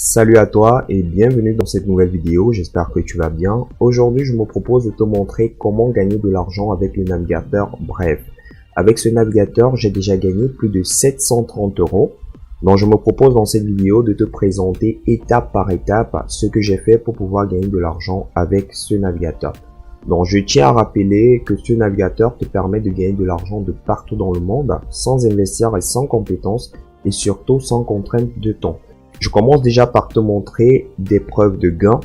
Salut à toi et bienvenue dans cette nouvelle vidéo, j'espère que tu vas bien. Aujourd'hui, je me propose de te montrer comment gagner de l'argent avec le navigateur Brave. Avec ce navigateur, j'ai déjà gagné plus de 730 €. Donc, je me propose dans cette vidéo de te présenter étape par étape ce que j'ai fait pour pouvoir gagner de l'argent avec ce navigateur. Donc, je tiens à rappeler que ce navigateur te permet de gagner de l'argent de partout dans le monde sans investir et sans compétences et surtout sans contrainte de temps. Je commence déjà par te montrer des preuves de gain,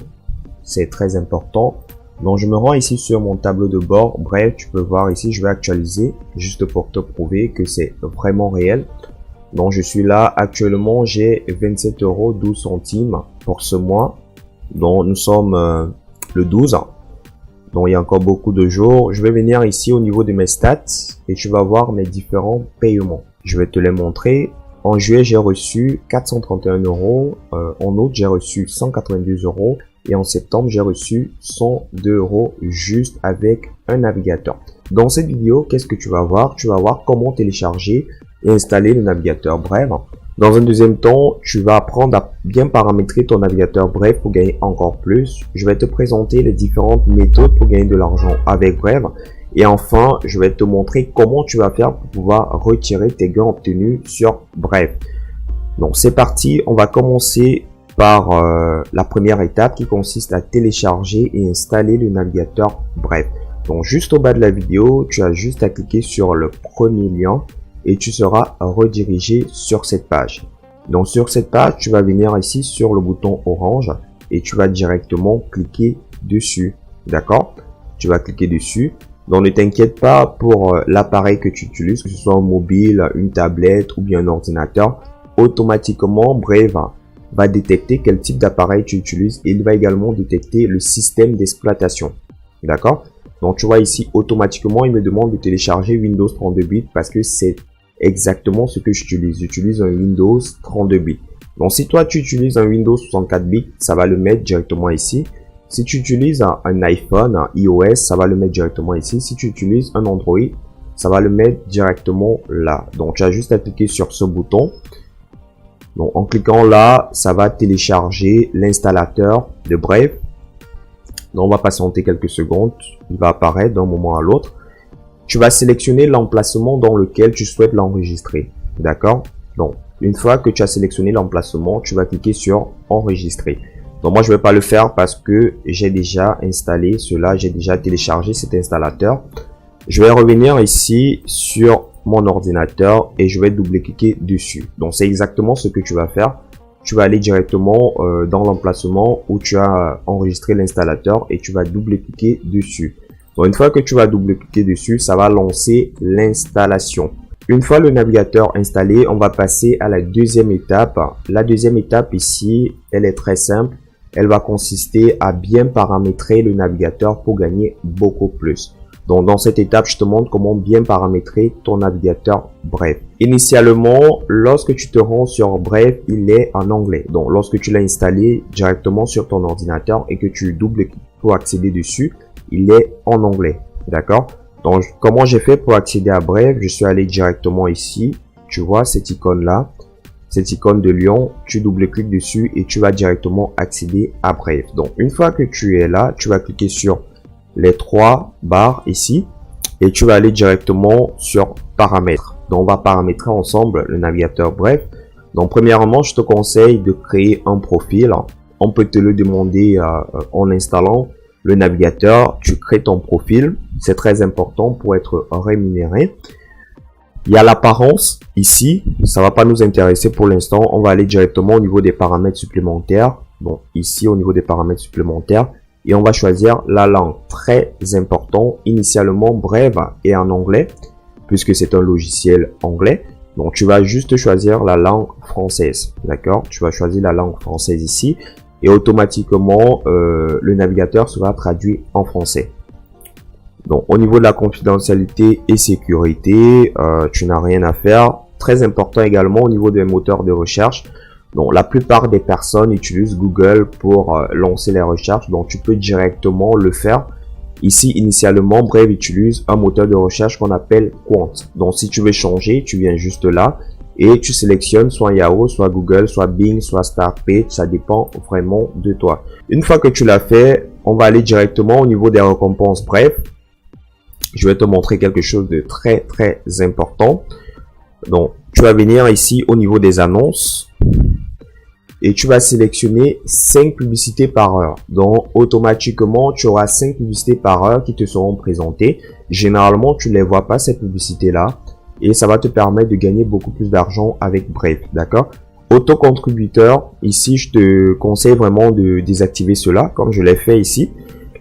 c'est très important. Donc je me rends ici sur mon tableau de bord. Bref, tu peux voir ici, je vais actualiser juste pour te prouver que c'est vraiment réel. Donc je suis là, actuellement j'ai 27,12 € pour ce mois. Donc nous sommes le 12. Donc il y a encore beaucoup de jours. Je vais venir ici au niveau de mes stats et tu vas voir mes différents paiements. Je vais te les montrer. En juillet, j'ai reçu 431 €. En août, j'ai reçu 192 € et en septembre, j'ai reçu 102 € juste avec un navigateur. Dans cette vidéo, qu'est-ce que tu vas voir? Tu vas voir comment télécharger et installer le navigateur Brave. Dans un deuxième temps, tu vas apprendre à bien paramétrer ton navigateur Brave pour gagner encore plus. Je vais te présenter les différentes méthodes pour gagner de l'argent avec Brave. Et enfin, je vais te montrer comment tu vas faire pour pouvoir retirer tes gains obtenus sur Brave. Donc c'est parti, on va commencer par la première étape qui consiste à télécharger et installer le navigateur Brave. Donc juste au bas de la vidéo, tu as juste à cliquer sur le premier lien et tu seras redirigé sur cette page. Donc sur cette page, tu vas venir ici sur le bouton orange et tu vas directement cliquer dessus. D'accord? Tu vas cliquer dessus. Donc ne t'inquiète pas pour l'appareil que tu utilises, que ce soit un mobile, une tablette ou bien un ordinateur. Automatiquement, Brave va détecter quel type d'appareil tu utilises et il va également détecter le système d'exploitation. D'accord? Donc tu vois ici, automatiquement, il me demande de télécharger Windows 32 bits parce que c'est exactement ce que j'utilise. J'utilise un Windows 32 bits. Donc si toi tu utilises un Windows 64 bits, ça va le mettre directement ici. Si tu utilises un iPhone, un iOS, ça va le mettre directement ici. Si tu utilises un Android, ça va le mettre directement là. Donc, tu as juste à cliquer sur ce bouton. Donc, en cliquant là, ça va télécharger l'installateur de Brave. Donc, on va patienter quelques secondes. Il va apparaître d'un moment à l'autre. Tu vas sélectionner l'emplacement dans lequel tu souhaites l'enregistrer. D'accord? Donc, une fois que tu as sélectionné l'emplacement, tu vas cliquer sur enregistrer. Donc moi je vais pas le faire parce que j'ai déjà installé cela, j'ai déjà téléchargé cet installateur. Je vais revenir ici sur mon ordinateur et je vais double-cliquer dessus. Donc c'est exactement ce que tu vas faire. Tu vas aller directement dans l'emplacement où tu as enregistré l'installateur et tu vas double-cliquer dessus. Donc une fois que tu vas double-cliquer dessus, ça va lancer l'installation. Une fois le navigateur installé, on va passer à la deuxième étape. La deuxième étape ici, elle est très simple. Elle va consister à bien paramétrer le navigateur pour gagner beaucoup plus. Donc, dans cette étape, je te montre comment bien paramétrer ton navigateur Brave. Initialement, lorsque tu te rends sur Brave, il est en anglais. Donc, lorsque tu l'as installé directement sur ton ordinateur et que tu double-cliques pour accéder dessus, il est en anglais. D'accord? Donc, comment j'ai fait pour accéder à Brave? Je suis allé directement ici. Tu vois cette icône-là. Cette icône de lion, tu double-cliques dessus et tu vas directement accéder à Brave. Donc, une fois que tu es là, tu vas cliquer sur les trois barres ici et tu vas aller directement sur paramètres. Donc, on va paramétrer ensemble le navigateur Brave. Donc, premièrement, je te conseille de créer un profil. On peut te le demander en installant le navigateur. Tu crées ton profil. C'est très important pour être rémunéré. Il y a l'apparence ici, ça va pas nous intéresser pour l'instant. On va aller directement au niveau des paramètres supplémentaires. Donc ici au niveau des paramètres supplémentaires et on va choisir la langue. Très important, initialement Brave est en anglais puisque c'est un logiciel anglais. Donc tu vas juste choisir la langue française, d'accord? Tu vas choisir la langue française ici et automatiquement le navigateur sera traduit en français. Donc, au niveau de la confidentialité et sécurité, tu n'as rien à faire. Très important également au niveau des moteurs de recherche. Donc, la plupart des personnes utilisent Google pour lancer les recherches. Donc, tu peux directement le faire. Ici, initialement, Brave utilise un moteur de recherche qu'on appelle Qwant. Donc, si tu veux changer, tu viens juste là et tu sélectionnes soit Yahoo, soit Google, soit Bing, soit Startpage, ça dépend vraiment de toi. Une fois que tu l'as fait, on va aller directement au niveau des récompenses. Bref, je vais te montrer quelque chose de très important. Donc, tu vas venir ici au niveau des annonces et tu vas sélectionner 5 publicités par heure. Donc, automatiquement, tu auras 5 publicités par heure qui te seront présentées. Généralement, tu ne les vois pas, ces publicités-là. Et ça va te permettre de gagner beaucoup plus d'argent avec Brave, d'accord? Auto-contributeur, ici, je te conseille vraiment de désactiver cela, comme je l'ai fait ici.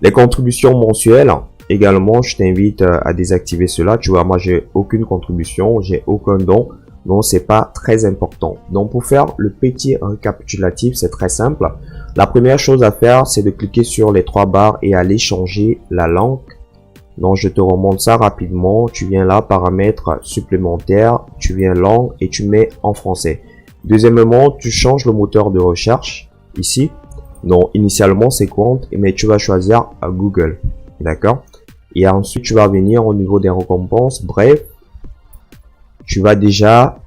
Les contributions mensuelles, également, je t'invite à désactiver cela. Tu vois, moi, j'ai aucune contribution, j'ai aucun don. Donc, c'est pas très important. Donc, pour faire le petit récapitulatif, c'est très simple. La première chose à faire, c'est de cliquer sur les 3 barres et aller changer la langue. Donc, je te remonte ça rapidement. Tu viens là, paramètres supplémentaires, tu viens langue et tu mets en français. Deuxièmement, tu changes le moteur de recherche ici. Donc, initialement, c'est compte, mais tu vas choisir Google. D'accord? Et ensuite, tu vas venir au niveau des récompenses. Bref, tu vas déjà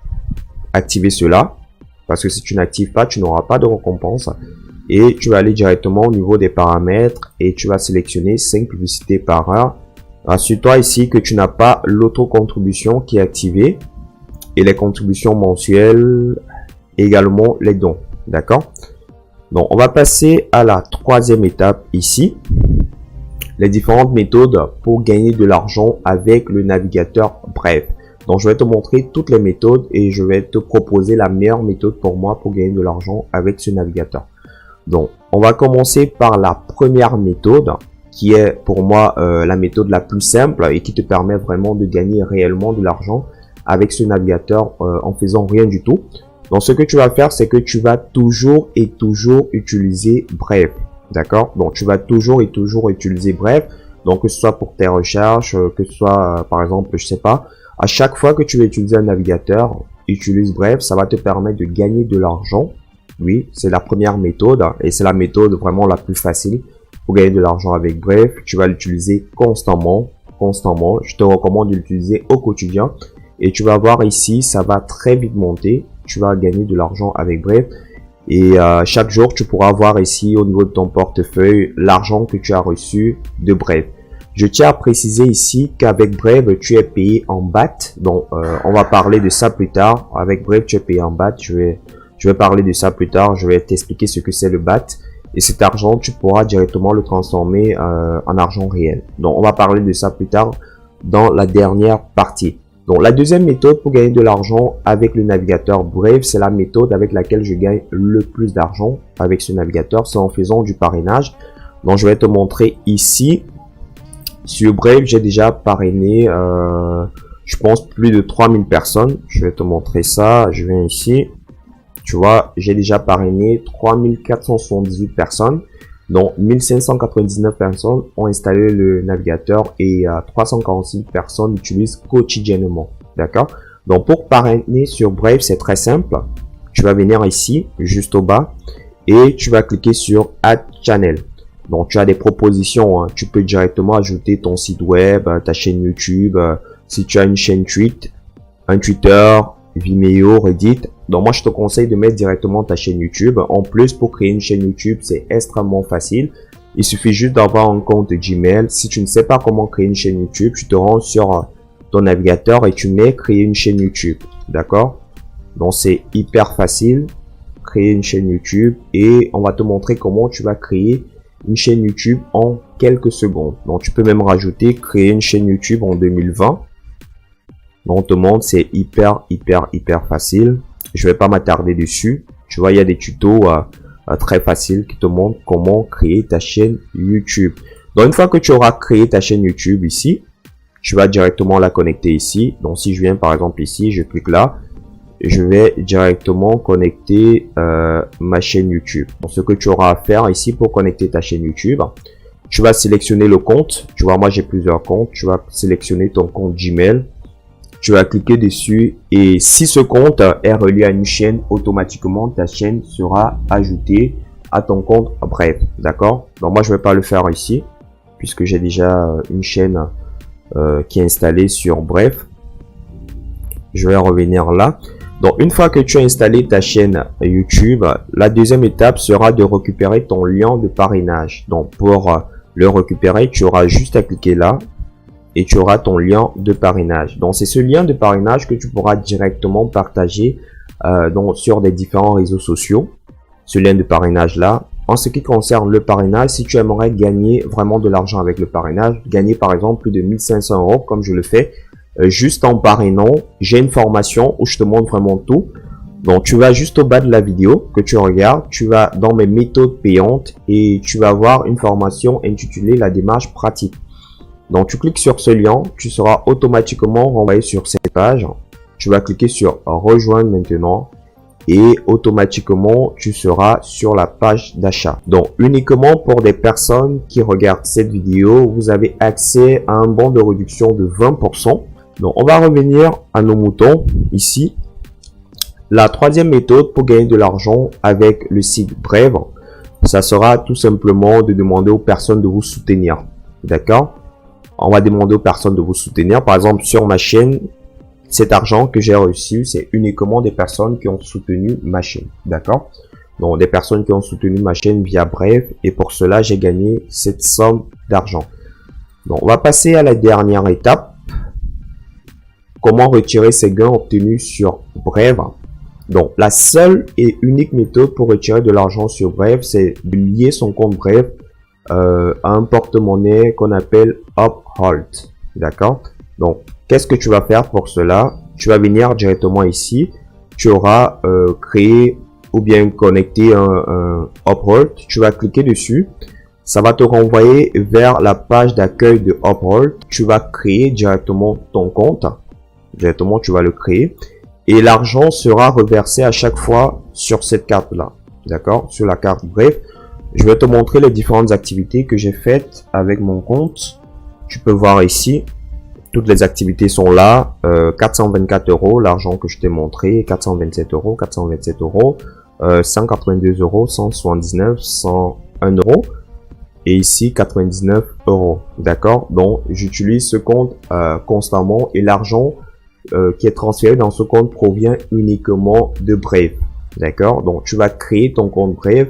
activer cela. Parce que si tu n'actives pas, tu n'auras pas de récompense. Et tu vas aller directement au niveau des paramètres et tu vas sélectionner 5 publicités par heure. Rassure-toi ici que tu n'as pas l'auto-contribution qui est activée et les contributions mensuelles, également les dons. D'accord? Donc, on va passer à la 3e étape ici. Les différentes méthodes pour gagner de l'argent avec le navigateur Brave. Donc, je vais te montrer toutes les méthodes et je vais te proposer la meilleure méthode pour moi pour gagner de l'argent avec ce navigateur. Donc, on va commencer par la première méthode qui est pour moi la méthode la plus simple et qui te permet vraiment de gagner réellement de l'argent avec ce navigateur en faisant rien du tout. Donc, ce que tu vas faire, c'est que tu vas toujours utiliser Brave. D'accord? Donc, tu vas toujours utiliser Brave. Donc, que ce soit pour tes recherches, que ce soit, par exemple, je sais pas, à chaque fois que tu vas utiliser un navigateur, utilise Brave, ça va te permettre de gagner de l'argent. Oui, c'est la première méthode et c'est la méthode vraiment la plus facile pour gagner de l'argent avec Brave. Tu vas l'utiliser constamment. Je te recommande de l'utiliser au quotidien et tu vas voir ici, ça va très vite monter. Tu vas gagner de l'argent avec Brave et chaque jour, tu pourras voir ici au niveau de ton portefeuille l'argent que tu as reçu de Brave. Je tiens à préciser ici qu'avec Brave, tu es payé en BAT. Donc, on va parler de ça plus tard. Avec Brave, tu es payé en BAT. Je vais parler de ça plus tard. Je vais t'expliquer ce que c'est le BAT. Et cet argent, tu pourras directement le transformer en argent réel. Donc, on va parler de ça plus tard dans la dernière partie. Donc, la deuxième méthode pour gagner de l'argent avec le navigateur Brave, c'est la méthode avec laquelle je gagne le plus d'argent avec ce navigateur. C'est en faisant du parrainage. Donc, je vais te montrer ici. Sur Brave, j'ai déjà parrainé, je pense, plus de 3000 personnes. Je vais te montrer ça. Je viens ici. Tu vois, j'ai déjà parrainé 3478 personnes. Donc, 1599 personnes ont installé le navigateur et 346 personnes l'utilisent quotidiennement. D'accord? Donc, pour parrainer sur Brave, c'est très simple. Tu vas venir ici, juste au bas, et tu vas cliquer sur Add Channel. Donc, tu as des propositions. Hein. Tu peux directement ajouter ton site web, ta chaîne YouTube, si tu as une chaîne Twitter, un Twitter, Vimeo, Reddit. Donc, moi, je te conseille de mettre directement ta chaîne YouTube. En plus, pour créer une chaîne YouTube, c'est extrêmement facile. Il suffit juste d'avoir un compte Gmail. Si tu ne sais pas comment créer une chaîne YouTube, tu te rends sur ton navigateur et tu mets créer une chaîne YouTube. D'accord? Donc, c'est hyper facile. Créer une chaîne YouTube et on va te montrer comment tu vas créer une chaîne YouTube en quelques secondes. Donc, tu peux même rajouter créer une chaîne YouTube en 2020. Donc, on te montre, c'est hyper facile. Je vais pas m'attarder dessus. Tu vois, il y a des tutos très faciles qui te montrent comment créer ta chaîne YouTube. Donc, une fois que tu auras créé ta chaîne YouTube ici, tu vas directement la connecter ici. Donc, si je viens par exemple ici, je clique là. Je vais directement connecter ma chaîne YouTube. Donc, ce que tu auras à faire ici pour connecter ta chaîne YouTube, tu vas sélectionner le compte. Tu vois, moi j'ai plusieurs comptes. Tu vas sélectionner ton compte Gmail. Tu vas cliquer dessus et si ce compte est relié à une chaîne, automatiquement ta chaîne sera ajoutée à ton compte Brave. D'accord? Donc moi je vais pas le faire ici puisque j'ai déjà une chaîne qui est installée sur Brave. Je vais revenir là. Donc, une fois que tu as installé ta chaîne YouTube, la deuxième étape sera de récupérer ton lien de parrainage. Donc, pour le récupérer, tu auras juste à cliquer là et tu auras ton lien de parrainage. Donc, c'est ce lien de parrainage que tu pourras directement partager sur des différents réseaux sociaux. Ce lien de parrainage là. En ce qui concerne le parrainage, si tu aimerais gagner vraiment de l'argent avec le parrainage, gagner par exemple plus de 1500 € comme je le fais, juste en parrainant, j'ai une formation où je te montre vraiment tout. Donc tu vas juste au bas de la vidéo que tu regardes, tu vas dans mes méthodes payantes et tu vas voir une formation intitulée la démarche pratique. Donc tu cliques sur ce lien, tu seras automatiquement renvoyé sur cette page. Tu vas cliquer sur rejoindre maintenant. Et automatiquement, tu seras sur la page d'achat. Donc, uniquement pour des personnes qui regardent cette vidéo, vous avez accès à un bon de réduction de 20%. Donc, on va revenir à nos moutons ici. La troisième méthode pour gagner de l'argent avec le site Brave, ça sera tout simplement de demander aux personnes de vous soutenir. D'accord? On va demander aux personnes de vous soutenir. Par exemple, sur ma chaîne, cet argent que j'ai reçu, c'est uniquement des personnes qui ont soutenu ma chaîne. D'accord? Donc, des personnes qui ont soutenu ma chaîne via Brave. Et pour cela, j'ai gagné cette somme d'argent. Donc, on va passer à la dernière étape. Comment retirer ces gains obtenus sur Brave? Donc, la seule et unique méthode pour retirer de l'argent sur Brave, c'est de lier son compte Brave à un porte-monnaie qu'on appelle Uphold. D'accord? Donc, qu'est-ce que tu vas faire pour cela? Tu vas venir directement ici. Tu auras créé ou bien connecté un Uphold. Tu vas cliquer dessus. Ça va te renvoyer vers la page d'accueil de Uphold. Tu vas créer directement ton compte. Directement, tu vas le créer. Et l'argent sera reversé à chaque fois sur cette carte-là. D'accord? Sur la carte Brave. Je vais te montrer les différentes activités que j'ai faites avec mon compte. Tu peux voir ici. Toutes les activités sont là. 424 €, l'argent que je t'ai montré. 427 €, 427 €, 182 €, 179, 101 €. Et ici, 99 €. D'accord? Donc, j'utilise ce compte constamment. Et l'argent qui est transféré dans ce compte provient uniquement de Brave. D'accord? Donc, tu vas créer ton compte Brave.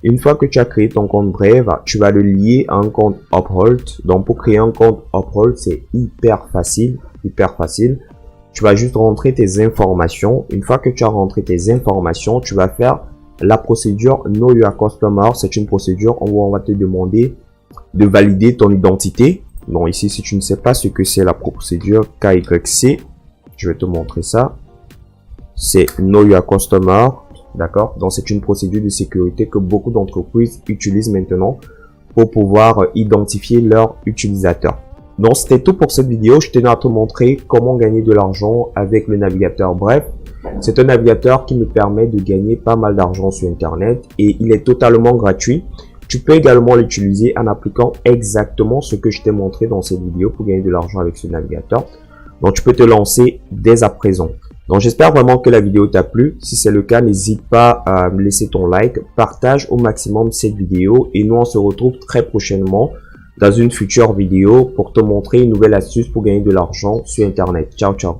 Une fois que tu as créé ton compte Brave, tu vas le lier à un compte Uphold. Donc, pour créer un compte Uphold, c'est hyper facile, hyper facile. Tu vas juste rentrer tes informations. Une fois que tu as rentré tes informations, tu vas faire la procédure Know Your Customer. C'est une procédure où on va te demander de valider ton identité. Donc, ici, si tu ne sais pas ce que c'est la procédure KYC, je vais te montrer ça. C'est Know Your Customer. D'accord? Donc, c'est une procédure de sécurité que beaucoup d'entreprises utilisent maintenant pour pouvoir identifier leurs utilisateurs. Donc, c'était tout pour cette vidéo. Je tenais à te montrer comment gagner de l'argent avec le navigateur Brave. C'est un navigateur qui me permet de gagner pas mal d'argent sur Internet et il est totalement gratuit. Tu peux également l'utiliser en appliquant exactement ce que je t'ai montré dans cette vidéo pour gagner de l'argent avec ce navigateur. Donc, tu peux te lancer dès à présent. Donc, j'espère vraiment que la vidéo t'a plu. Si c'est le cas, n'hésite pas à me laisser ton like, partage au maximum cette vidéo et nous on se retrouve très prochainement dans une future vidéo pour te montrer une nouvelle astuce pour gagner de l'argent sur Internet. Ciao, ciao.